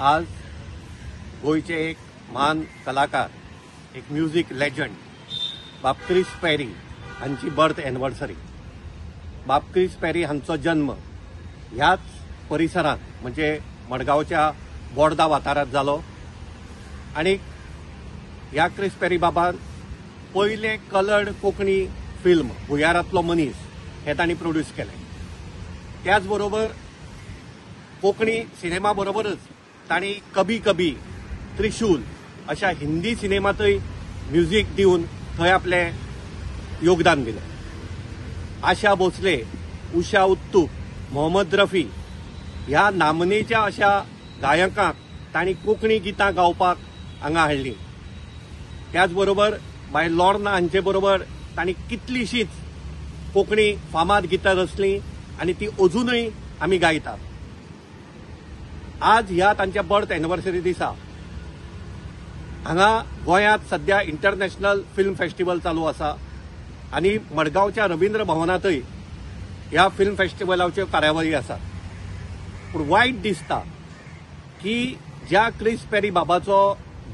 आज गोयचे एक महान कलाकार, एक म्युझिक लेजंड बाब क्रिस पेरी हांची बर्थ एनिवर्सरी। बाब क्रिस पेरी हांचो जन्म ह्याच परिसरात म्हणजे मडगावच्या बोर्दा वाठारात जालो आणि ह्या क्रिस पेरी बाबान पयले कलर्ड कोंकणी फिल्म भुयारांतलो मनीस हे तांणी प्रोड्यूस केले। त्याच बरोबर कोंकणी सिनेमा बरोबरच तांणी कभी कभी, त्रिशूल अशा हिंदी सिनेमातय म्युझिक दिवन थंय आपले योगदान दिलें। आशा भोसले, उषा उत्तुप, मोहम्मद रफी ह्या नामनेच्या अशा गायकांक तांणी कोंकणी गितां गावपाक हांगा हाडलीं। त्याच बरोबर बाय लॉर्ना हांचे बरोबर तांणी कितलीशीच कोंकणी फामाद गितां रचलीं आनी ती अजूनय आमी गायतात। आज ह्या तांच्या बर्थ एनिवर्सरी दिसा हांगा गोंयांत सध्या इंटरनॅशनल फिल्म फेस्टिवल चालू आसा आनी मडगावच्या रवींद्र भवनातय ह्या फिल्म फेस्टिवलाच्यो कार्यावळी आसात। पूण वायट दिसता की ज्या क्रिस पेरी बाबाचो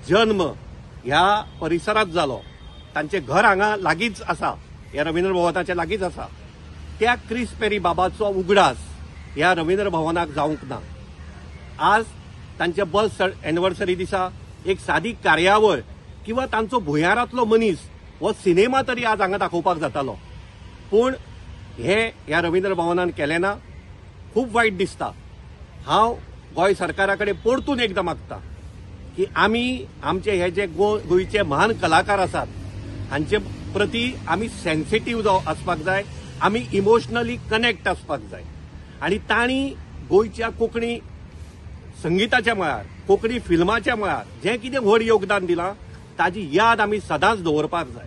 जन्म ह्या परिसरात जालो, तांचे घर हांगा लागींच आसा, ह्या रवींद्र भवनाच्या लागींच आसा, त्या क्रिस पेरी बाबाचो उगडास ह्या रवींद्र भवनाक जावंक ना। आज तांच्या बर्थ एनिवर्सरी दिसा एक सादी कार्यावळ किंवा तांचो भुयारांतलो मनीस हो सिनेमा तरी आज हांगा दाखोवपाक जातालो, पूण हे ह्या रवींद्र भवनान केलें ना। खूब वायट दिसता। हांव गोंय सरकारा कडेन परतून एकदां मागता की आमी आमचे हे जे गोंयचे महान कलाकार आसात हांचे प्रती आमी सेन्सिटीव आसपाक जाय, आमी इमोशनली कनेक्ट आसपाक जाय आनी तांणी गोंयच्या कोंकणी संगीताच्या मळार, कोंकणी फिल्माच्या मळार जें कितें व्हड योगदान दिलां ताची याद आमी सदांच दवरपाक जाय।